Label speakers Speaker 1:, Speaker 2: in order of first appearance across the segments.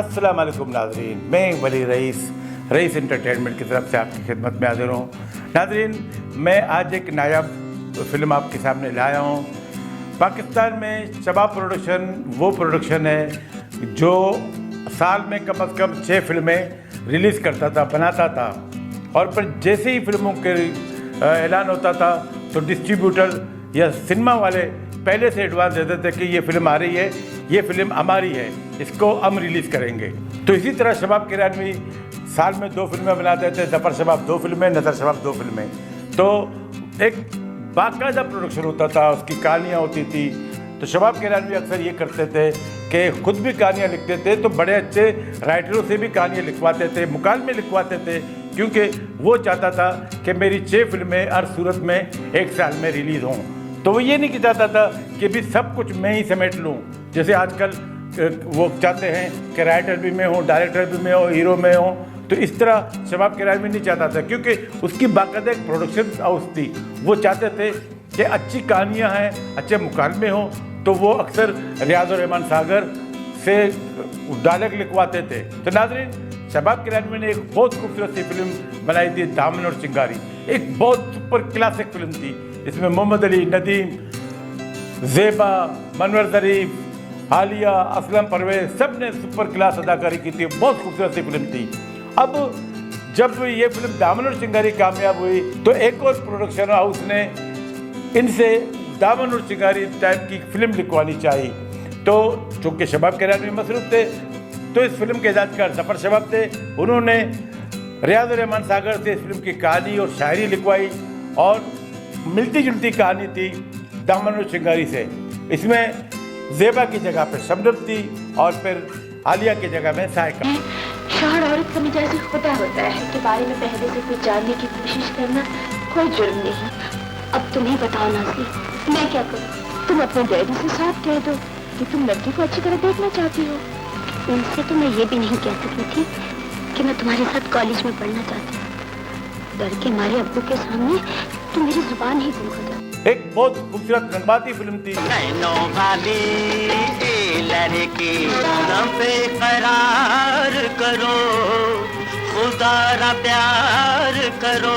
Speaker 1: अस्सलाम वालेकुम नाज़रीन, मैं वली रईस एंटरटेनमेंट की तरफ से आपकी खिदमत में हाजिर हूँ। नाज़रीन, मैं आज एक नायाब फिल्म आपके सामने लाया हूँ। पाकिस्तान में शबाब प्रोडक्शन वो प्रोडक्शन है जो साल में कम से कम 6 फिल्में रिलीज़ करता था, बनाता था, और फिर जैसे ही फिल्मों के ऐलान होता था तो डिस्ट्रीब्यूटर या सिनेमा वाले पहले से एडवांस देते थे कि ये फिल्म आ रही है, ये फिल्म हमारी है, इसको हम रिलीज़ करेंगे। तो इसी तरह शबाब किरानवी साल में 2 फिल्में बनाते थे, ज़फ़र शबाब 2 फिल्में, नज़र शबाब 2 फिल्में। तो एक बाकायदा प्रोडक्शन होता था, उसकी कहानियाँ होती थी। तो शबाब किरानवी अक्सर ये करते थे कि खुद भी कहानियाँ लिखते थे, तो बड़े अच्छे राइटरों से भी कहानियाँ लिखवाते थे, मुकालमे लिखवाते थे, क्योंकि वो चाहता था कि मेरी 6 फिल्में हर सूरत में एक साल में रिलीज़ हों। तो वो ये नहीं चाहता था कि भी सब कुछ मैं ही समेट लूँ, जैसे आजकल वो चाहते हैं कि राइटर भी मैं हूँ, डायरेक्टर भी मैं हूँ, हीरो मैं हूँ। तो इस तरह शबाब किरानवी नहीं चाहता था, क्योंकि उसकी बाकायदा एक प्रोडक्शन हाउस थी। वो चाहते थे कि अच्छी कहानियाँ हैं, अच्छे मुकालमे हों, तो वो अक्सर रियाज़ रहमान सागर से डायलॉग लिखवाते थे। तो नाज़रीन, शबाब किरानवी ने एक बहुत खूबसूरत सी फिल्म बनाई थी, दामन और चिंगारी। एक बहुत सुपर क्लासिक फिल्म थी। इसमें मोहम्मद अली, नदीम, ज़ेबा, मनवर ज़रीफ, आलिया, असलम परवेज़, सब ने सुपर क्लास अदाकारी की थी। बहुत खूबसूरत सी फिल्म थी। अब जब ये फिल्म दामन और चिंगारी कामयाब हुई तो एक और प्रोडक्शन हाउस ने इनसे दामन और चिंगारी टाइप की फिल्म लिखवानी चाहिए। तो चूँकि शबाब किरानवी मसरूफ़ थे, तो इस फिल्म के हिदायतकार ज़फ़र शबाब थे। उन्होंने रियाज़ रहमान सागर से इस फिल्म की कहानी और शायरी लिखवाई, और मिलती जुलती कहानी थी दामन और चिंगारी से। इसमें ज़ेबा की जगह पे शबनम थी, और फिर आलिया की जगह में सायका।
Speaker 2: शौहर औरत का मिजाज खुदा होता है कि बारे में पहले से कुछ जानने की कोशिश करना कोई जुर्म नहीं। अब तुम ही बताओ नाज़ली, मैं क्या करूं? तुम अपने डैडी से साफ कह दो कि तुम लड़की को अच्छी तरह देखना चाहती हो। उनसे तो मैं ये भी नहीं कह सकती थी कि मैं तुम्हारे साथ कॉलेज में पढ़ना चाहती हूँ। डर के मारे अब्बू के सामने तुम मेरी जुबान ही बंद कर दो।
Speaker 1: एक बहुत खूबसूरत जज्बाती फिल्म थी।
Speaker 3: नैनों वाली लड़की नाम पे करार करो, खुदा प्यार करो,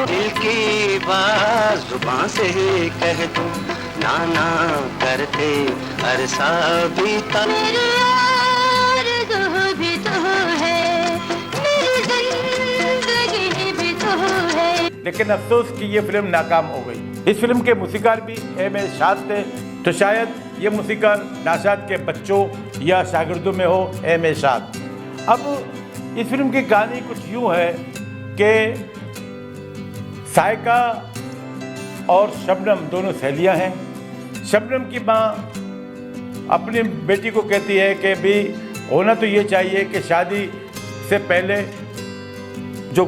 Speaker 3: दिल की बात जुबान से ही कह दूं, नाना करते अरसा बीता। मेरी आरज़ू भी तो है, मेरी जिंदगी भी तो है।
Speaker 1: लेकिन अफसोस कि ये फिल्म नाकाम हो गई। इस फिल्म के मूसीकार भी एम ए शाद थे, तो शायद ये मूसीकार नाशाद के बच्चों या शागिर्दों में हो एम ए शाद। अब इस फिल्म की कहानी कुछ यूँ है कि सायका और शबनम दोनों सहेलियाँ हैं। शबनम की माँ अपनी बेटी को कहती है कि भी होना तो ये चाहिए कि शादी से पहले जो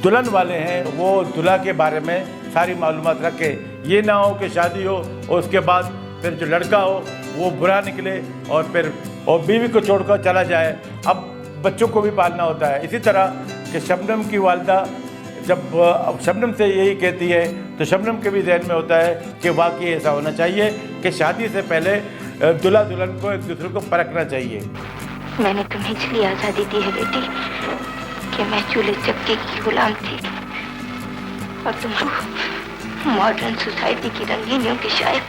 Speaker 1: दुल्हन वाले हैं वो दूल्हा के बारे में सारी मालूमात रखे। ये ना हो कि शादी हो और उसके बाद फिर जो लड़का हो वो बुरा निकले और फिर बीवी को छोड़कर चला जाए। अब बच्चों को भी पालना होता है। इसी तरह कि शबनम की वालिदा जब शबनम से यही कहती है, तो शबनम के भी जहन में होता है कि वाकई ऐसा होना चाहिए कि शादी से पहले दूल्हा दुल्हन को एक दूसरे को परखना चाहिए।
Speaker 2: मैंने तुम्हें इसलिए आज़ादी दी है बेटी कि मैं चूल्हे चक्की की गुलाम थी, और तुम मॉडर्न सोसाइटी की रंगीनियों के शायद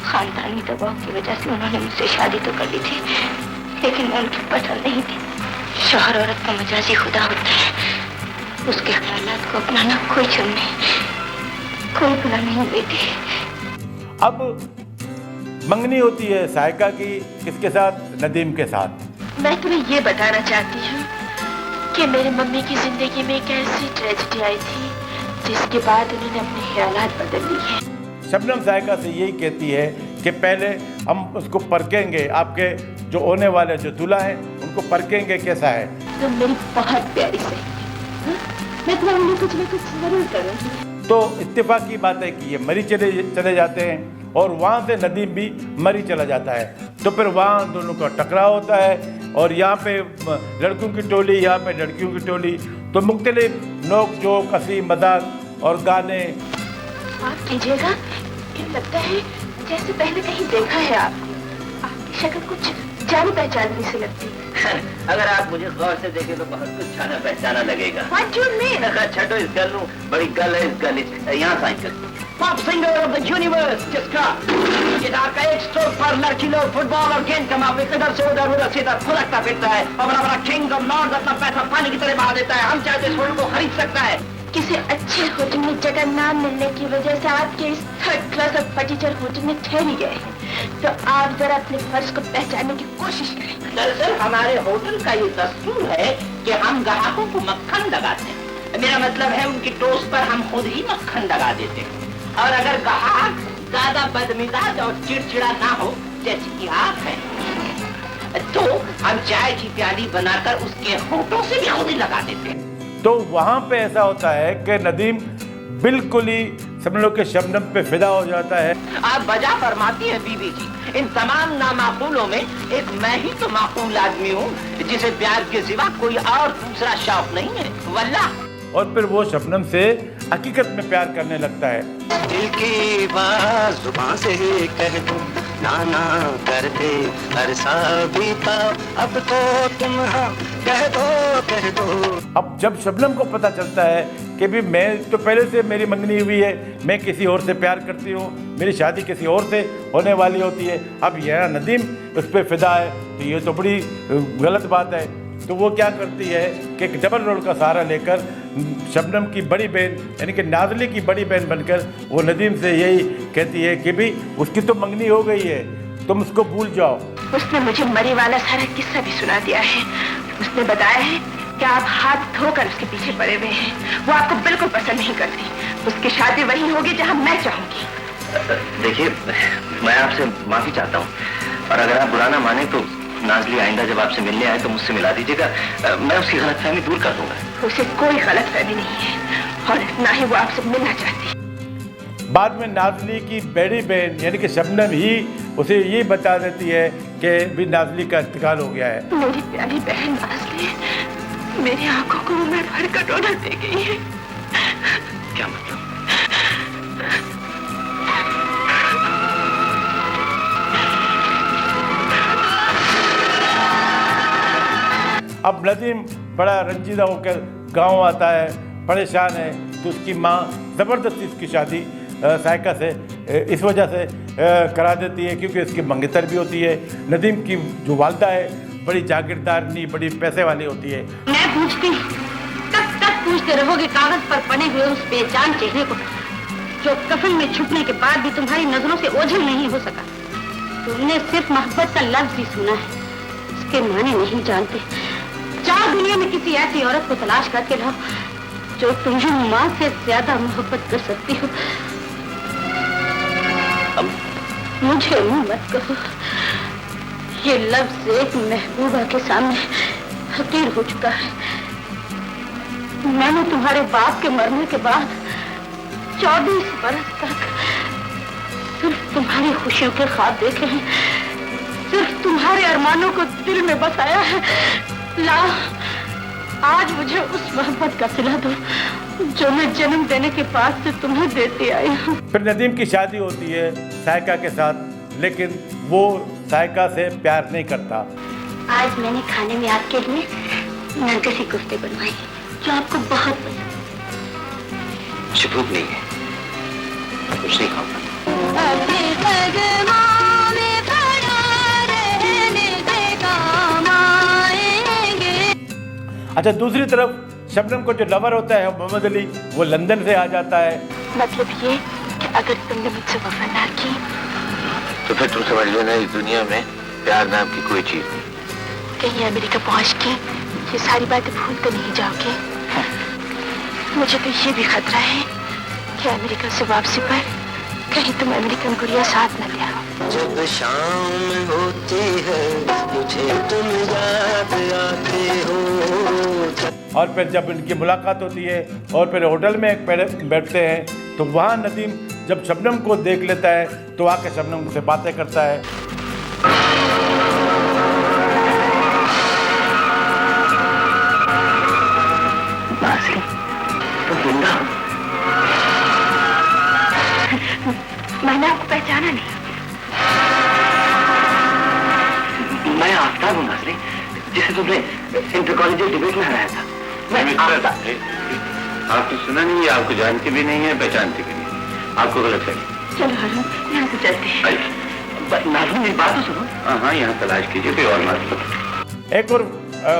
Speaker 2: खानदानी दबाव की वजह से उन्होंने मुझसे शादी तो कर ली थी, लेकिन मैं उनकी पसंद नहीं थी। शौहर औरत का मिजाजी खुदा होता है, उसके ख्यालात को अपनाना कोई जुर्म नहीं, कोई गुनाह नहीं बेटी।
Speaker 1: अब मंगनी होती है सायका की, किसके साथ? नदीम के साथ।
Speaker 2: मैं तुम्हें ये बताना चाहती हूँ कि मेरी मम्मी की जिंदगी में एक ऐसी ट्रेजेडी आई थी जिसके बाद उन्होंने अपने ख्यालात बदल लिए हैं।
Speaker 1: शबनम सायका से यही कहती है कि पहले हम उसको परखेंगे, आपके जो होने वाले जो दूल्हा हैं उनको परखेंगे कैसा है।
Speaker 2: तुम मेरी बहुत प्यारी सहेली, मैं तुम्हारे लिए कुछ न कुछ जरूर करूँगी।
Speaker 1: तो इत्तेफाक की बात है कि ये मरी चले जाते हैं, और वहाँ से नदीम भी मरी चला जाता है। तो फिर वहाँ दोनों का टकराव होता है, और यहाँ पे लड़कों की टोली, यहाँ पे लड़कियों की टोली। तो मुख्तलिफ नोक जोक, हंसी मजाक और गाने।
Speaker 2: माफ कीजिएगा, लगता है जैसे पहले कहीं देखा है आपको। आपकी शक्ल कुछ जानी पहचानी से लगती है।
Speaker 3: अगर आप मुझे गौर से देखें तो बहुत कुछ जाना पहचाना लगेगा।
Speaker 2: What do you mean?
Speaker 3: छठो इस गल नू बड़ी गल है, इस गल यहाँ साइन कर। Pop singer of the universe जिसका गिटार का एक स्ट्रोक पर लड़की लोग फुटबॉल और गेंद कमा इधर से उधर से इधर फुलकता फिरता है और बड़ा बड़ा किंग ऑफ लॉर्ड अपना पैसा पानी की तरह बहा देता है। हम चाहते इस होटल को खरीद सकता है।
Speaker 2: किसी अच्छे होटल में जगह ना मिलने की वजह से आपके इस थर्ड क्लास और फटीचर होटल में ठहरी गए हैं, तो आप जरा अपने फर्ज को पहचानने की कोशिश करें।
Speaker 3: दरअसल हमारे होटल का ये दस्तूर है कि हम ग्राहकों को मक्खन लगाते हैं। मेरा मतलब है उनकी टोस्ट पर हम खुद ही मक्खन लगा देते हैं। और अगर ग्राहक ज्यादा बदमिजाज और चिड़चिड़ा ना हो जैसे कि आप हैं, तो हम चाय की प्याली बनाकर उसके होठों से भी खुद ही लगा देते हैं।
Speaker 1: तो वहाँ पे ऐसा होता है कि नदीम बिल्कुल ही सब लोग के शबनम पे फिदा हो जाता है।
Speaker 3: आप बजा फरमाती हैं बीबी जी, इन तमाम नामाकूलों में एक मैं ही तो माकूल आदमी हूँ जिसे प्यार के सिवा कोई और दूसरा शौक नहीं है। वल्लाह।
Speaker 1: और फिर वो शबनम से हकीकत में प्यार करने लगता है।
Speaker 3: दिल की बात जुबान से ही कह दो, नाना कर दे अरसा बीता, अब तो तुम कह दो।
Speaker 1: अब जब शबनम को पता चलता है कि भी मैं तो पहले से मेरी मंगनी हुई है, मैं किसी और से प्यार करती हूँ, मेरी शादी किसी और से होने वाली होती है, अब यह नदीम उस पर फिदा है, तो ये तो बड़ी गलत बात है। तो वो क्या करती है कि एक डबल रोल का सहारा लेकर शबनम की बड़ी बहन यानी कि नाज़ली की बड़ी बहन बनकर वो नदीम से यही कहती है कि भी उसकी तो मंगनी हो गई है, तुम उसको भूल जाओ।
Speaker 2: उसने मुझे मरी वाला सारा किस्सा भी सुना दिया है। उसने बताया है कि आप हाथ धोकर उसके पीछे पड़े हुए हैं। वो आपको बिल्कुल पसंद नहीं करती। उसकी शादी वहीं होगी जहां मैं चाहूंगी।
Speaker 3: देखिए, मैं आपसे माफी चाहता हूँ और अगर आप बुरा ना माने तो नाज़ली आइंदा जब आपसे मिलने आए तो मुझसे मिला दीजिएगा। मैं उसकी गलतफहमी दूर कर दूंगा।
Speaker 2: उसे कोई गलतफहमी नहीं है और ना ही वो आपसे मिलना चाहती।
Speaker 1: बाद में नाज़ली की बड़ी बहन यानी कि शबनम ही उसे ये बता देती है कि भी नाज़ली का इंतकाल हो गया है।
Speaker 2: मेरी प्यारी बहन नाज़ली मेरी आंखों को मैं भर कर डोला दे गई है।
Speaker 3: क्या मतलब?
Speaker 1: अब नदीम बड़ा रंजीदा होकर गांव आता है, परेशान है, तो उसकी माँ ज़बरदस्ती उसकी शादी सायका से इस वजह से करा देती है क्योंकि उसकी मंगेतर भी होती है। नदीम की जो वालदा है बड़ी जागीरदारनी, बड़ी पैसे वाली होती है।
Speaker 2: मैं पूछती कब तक पूछते रहोगे कागज पर बने हुए उस बेजान चेहरे को जो कफन में छुपने के बाद भी तुम्हारी नजरों से ओझल नहीं हो सका। तुमने सिर्फ मोहब्बत का लफ्ज ही सुना है, उसके माने नहीं जानते। चार दुनिया में किसी ऐसी औरत को तलाश करके लाओ जो तुम्हें माँ से ज्यादा मोहब्बत कर सकती हो। मुझे मत कहो, ये लफ्ज एक महबूबा के सामने हकीर हो चुका है। मैंने तुम्हारे बाप के मरने के बाद 24 बरस तक सिर्फ तुम्हारी खुशियों के ख्वाब देखे हैं, सिर्फ तुम्हारे अरमानों को दिल में बसाया है। ला आज मुझे उस मोहब्बत का सिला दो जो मैं जन्म देने के बाद से तुम्हें देती आई हूँ।
Speaker 1: फिर नदीम की शादी होती है सायका के साथ, लेकिन वो सायका से प्यार नहीं करता।
Speaker 2: आज मैंने खाने में आपके लिए नरगिसी कुफ्ते बनवाए जो आपको बहुत पसंद।
Speaker 3: मुझे भूख नहीं है, कुछ नहीं खाऊंगा।
Speaker 1: अच्छा, दूसरी तरफ शबनम को जो लवर होता है मोहम्मद अली, वो लंदन से आ जाता है।
Speaker 2: मतलब ये कि अगर तुमने मुझसे वफा ना की
Speaker 3: तो फिर तुम समझ लेना इस दुनिया में प्यार नाम की कोई चीज नहीं।
Speaker 2: कहीं अमेरिका पहुंच के ये सारी बातें भूल तो नहीं जाओगे? मुझे तो ये भी खतरा है कि अमेरिका से वापसी पर कहीं तुम अमेरिकन गुड़िया साथ न ले आओ।
Speaker 3: जब शाम होती है मुझे तुम याद आते हो।
Speaker 1: और फिर जब इनकी मुलाकात होती है और फिर होटल में बैठते हैं तो वहाँ नदीम जब शबनम को देख लेता है तो आके शबनम से बातें करता है।
Speaker 2: मैंने आपको पहचाना नहीं।
Speaker 3: मैं
Speaker 4: था वो नाज़रीन जिसे तुमने इंटर कॉलेज डिबेट में हराया था।
Speaker 5: आपने सुना नहीं, आपको जानती भी नहीं है, पहचानती भी नहीं, आपको गलत है।
Speaker 2: चलो हारून, यहाँ से चलते हैं।
Speaker 4: नाज़रीन मेरी बात तो सुनो।
Speaker 5: हाँ, यहाँ तलाश कीजिए कोई और बात।
Speaker 1: एक और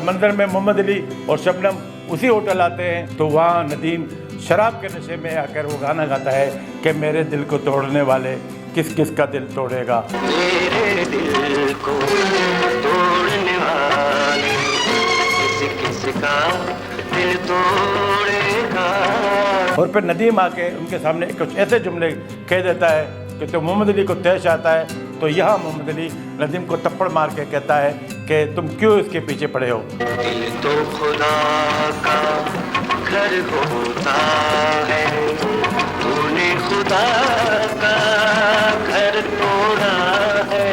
Speaker 1: मंजर में मोहम्मद अली और शबनम उसी होटल आते हैं, तो वहाँ नदीम शराब के नशे में आकर वो गाना गाता है कि मेरे दिल को तोड़ने वाले किस किस का दिल तोड़ेगा।
Speaker 4: मेरे दिल को तोड़ने वाले किस किस का दिल तोड़ेगा।
Speaker 1: और फिर नदीम आके उनके सामने कुछ ऐसे जुमले कह देता है कि तो मोहम्मद अली को तैश आता है। तो यहाँ मोहम्मद अली नदीम को थप्पड़ मार के कहता है कि तुम क्यों इसके पीछे पड़े हो।
Speaker 4: दिल तो खुदा का घर होता है, तूने खुदा का घर तोड़ा है।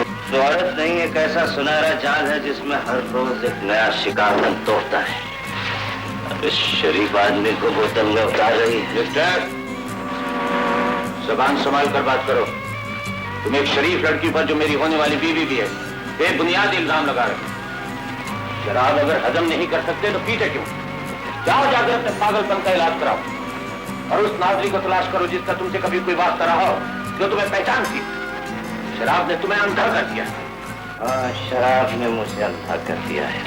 Speaker 4: स्वार्थ नहीं एक ऐसा सुनहरा जाल है जिसमें हर रोज एक नया शिकार मन तोड़ता है। अब इस शरीफ आदमी को बोतल में उतार रही है।
Speaker 5: ज़बान संभाल कर बात करो। तुम एक शरीफ लड़की पर जो मेरी होने वाली बीवी भी है बेबुनियाद इल्जाम लगा रहे। शराब अगर हजम नहीं कर सकते तो पीते क्यों? जाओ जाकर अपने पागलपन का इलाज कराओ और उस नाज़री को तलाश करो जिसका तुमसे कभी कोई वास्ता रहा हो, जो तुम्हें पहचानती। शराब ने तुम्हें अंधा कर दिया।
Speaker 4: हाँ, शराब ने मुझे अंधा कर दिया है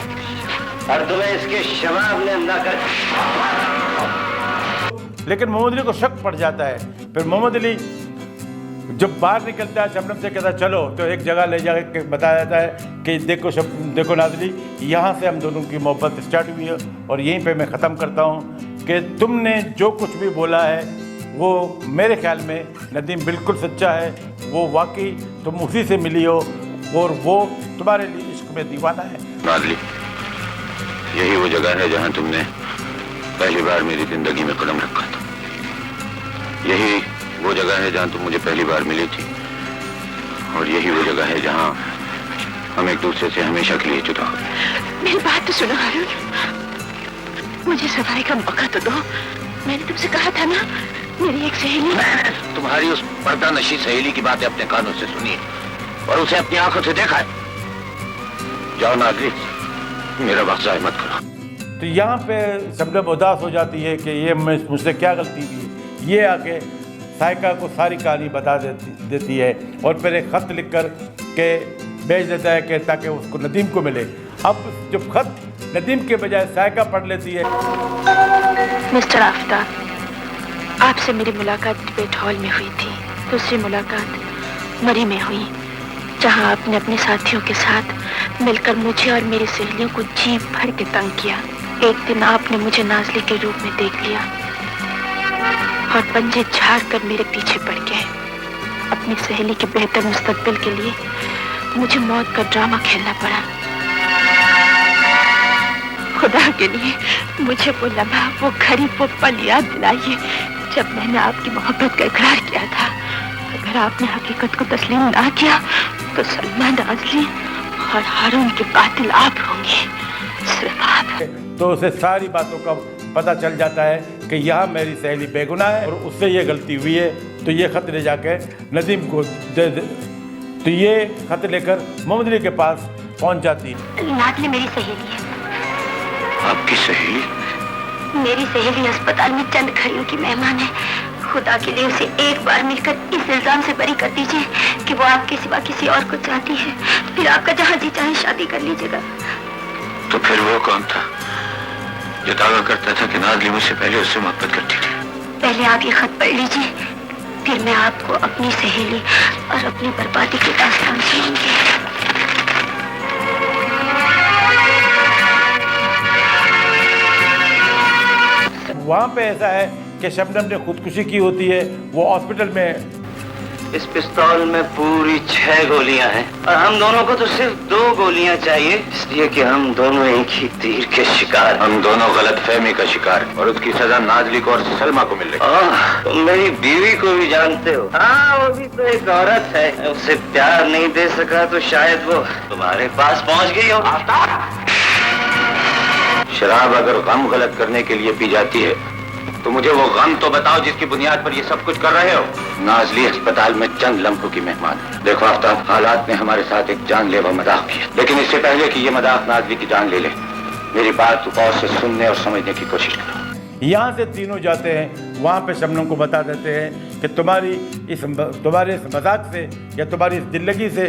Speaker 4: और तुम्हें इसके शबाब ने अंधा कर।
Speaker 1: लेकिन मोहम्मद अली को शक पड़ जाता है। फिर मोहम्मद अली जब बाहर निकलता है शबनम से कहता है चलो, तो एक जगह ले जाकर बताया जाता है कि देखो नाज़री, यहाँ से हम दोनों की मोहब्बत स्टार्ट हुई है और यहीं पे मैं ख़त्म करता हूँ कि तुमने जो कुछ भी बोला है वो मेरे ख्याल में नदीम बिल्कुल सच्चा है। वो वाकई तुम उसी से मिली हो और वो तुम्हारे लिए इश्क में दीवाना है।
Speaker 5: नाज़री, यही वो जगह है जहाँ तुमने पहली बार मेरी जिंदगी में कदम रखा था। यही वो जगह है जहाँ तुम मुझे पहली बार मिली थी और यही वो जगह है जहाँ हम एक दूसरे से हमेशा के लिए जुदा हो।
Speaker 2: मेरी बात तो सुनो हारून, मुझे सफाई का मौका तो दो। मैंने तुमसे कहा था ना, मेरी एक सहेली।
Speaker 5: तुम्हारी उस पर्दा नशी सहेली की बातें अपने कानों से सुनी और उसे अपनी आंखों से देखा है। जाओ नाज़री, मेरा वक्त ज़ाया मत करो।
Speaker 1: तो यहाँ पे शबनम उदास हो जाती है कि ये मुझसे क्या गलती हुई। ये आके साइका को सारी कहानी बता देती है और फिर एक ख़त लिख कर के भेज देता है कि ताकि उसको नदीम को मिले। अब जब खत नदीम के बजाय साइका पढ़ लेती है।
Speaker 2: मिस्टर आफ्ताब, आपसे मेरी मुलाकात डिबेट हॉल में हुई थी। दूसरी मुलाकात मरी में हुई, जहां आपने अपने साथियों के साथ मिलकर मुझे और मेरी सहेलियों को जी भर के तंग किया। एक दिन आपने मुझे नाज़ली के रूप में देख लिया और पंजे झाड़ कर मेरे पीछे पड़ गए। अपनी सहेली के बेहतर मुस्तकबिल के लिए मुझे मौत का ड्रामा खेलना पड़ा। खुदा के लिए मुझे वो लम्हा, वो घड़ी, वो पल याद दिलाइए जब मैंने आपकी मोहब्बत का इकरार किया था। अगर आपने हकीकत को तस्लीम ना किया तो सलमा, नाज़ली और हारून के कातिल आप होंगे, सिर्फ आप।
Speaker 1: तो उसे सारी बातों का पता चल जाता है कि यहाँ मेरी सहेली बेगुनाह है और उससे ये गलती हुई है। तो ये ख़त ले जाके नदीम को दे। तो ये ख़त लेकर मोहम्मद अली के पास पहुँच जाती है।
Speaker 2: नाज़ली मेरी सहेली है।
Speaker 5: आपकी सहेली?
Speaker 2: मेरी सहेली अस्पताल में चंद घड़ियों की मेहमान है। खुदा के लिए उसे एक बार मिलकर इस इल्जाम से बरी कर दीजिए कि वो आपके सिवा किसी और को चाहती है। फिर आपका जहाँ जी चाहे शादी कर लीजिएगा।
Speaker 5: तो फिर वो कौन था जो दावा करता था कि नाज़ली मुझसे पहले उससे मोहब्बत करती थी?
Speaker 2: पहले आप ये खत पढ़ लीजिए, फिर मैं आपको अपनी सहेली और अपनी बर्बादी की दास्तान सुनाऊंगी।
Speaker 1: वहाँ पे ऐसा है कि शबनम ने खुदकुशी की होती है। वो हॉस्पिटल में।
Speaker 4: इस पिस्तौल में पूरी 6 गोलियां हैं और हम दोनों को तो सिर्फ 2 गोलियां चाहिए, इसलिए कि हम दोनों एक ही तीर के शिकार।
Speaker 5: हम दोनों गलतफहमी का शिकार और उसकी सजा नाज़ली को और सलमा को मिल रही।
Speaker 4: तुम मेरी बीवी को भी जानते हो। हाँ, वो भी तो एक औरत है। उसे प्यार नहीं दे सका तो शायद वो तुम्हारे पास पहुंच गई हो।
Speaker 5: शराब अगर गम गलत करने के लिए पी जाती है तो मुझे वो गम तो बताओ जिसकी बुनियाद पर ये सब कुछ कर रहे हो। नाजली अस्पताल में चंद लम्हों की मेहमान। देखो आफ्ताब, हालात ने हमारे साथ एक जानलेवा मजाक किया, लेकिन इससे पहले कि ये मजाक नाजली की जान ले ले, मेरी बात गौर से सुनने और समझने की कोशिश करो।
Speaker 1: यहाँ से तीनों जाते हैं, वहाँ पे शबनम को बता देते हैं कि तुम्हारे इस मजाक से या तुम्हारी इस जिंदगी से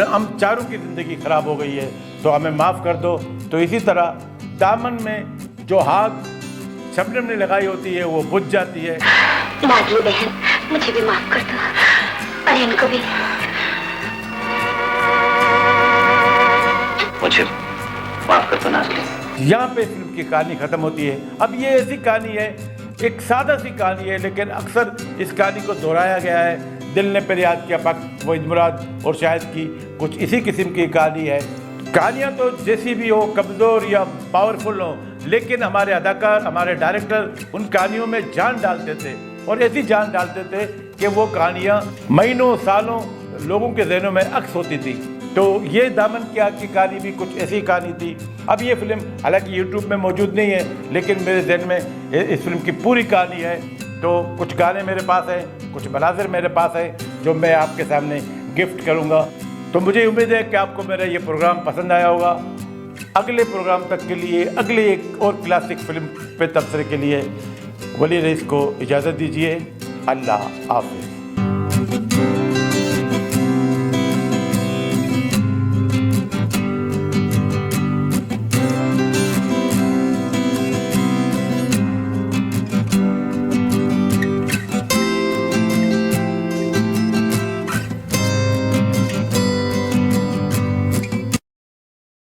Speaker 1: हम चारों की ज़िंदगी ख़राब हो गई है, तो हमें माफ़ कर दो। तो इसी तरह दामन में जो आग शबनम ने लगाई होती है वो बुझ जाती है।
Speaker 2: नाज़ली बहन, मुझे भी माफ़ कर दो और इनको भी।
Speaker 5: मुझे माफ़ कर दो नाज़ली।
Speaker 1: यहाँ पे फिल्म की कहानी ख़त्म होती है। अब ये ऐसी कहानी है, एक सादा सी कहानी है, लेकिन अक्सर इस कहानी को दोहराया गया है। दिल ने फिर याद किया पाक वहीद मुराद और शाहिद की कुछ इसी किस्म की कहानी है। कहानियाँ तो जैसी भी हो, कमज़ोर या पावरफुल हो, लेकिन हमारे अदाकार, हमारे डायरेक्टर उन कहानियों में जान डालते थे और ऐसी जान डालते थे कि वो कहानियाँ महीनों सालों लोगों के ज़हनों में अक्स होती थी। तो ये दामन की आग की कहानी भी कुछ ऐसी कहानी थी। अब ये फिल्म हालांकि यूट्यूब में मौजूद नहीं है, लेकिन मेरे जहन में इस फिल्म की पूरी कहानी है। तो कुछ गाने मेरे पास हैं, कुछ मनाज़िर मेरे पास हैं जो मैं आपके सामने गिफ्ट करूँगा। तो मुझे उम्मीद है कि आपको मेरा ये प्रोग्राम पसंद आया होगा। अगले प्रोग्राम तक के लिए, अगले एक और क्लासिक फिल्म पे तबसरे के लिए वली रईस को इजाज़त दीजिए। अल्लाह हाफ़िज़।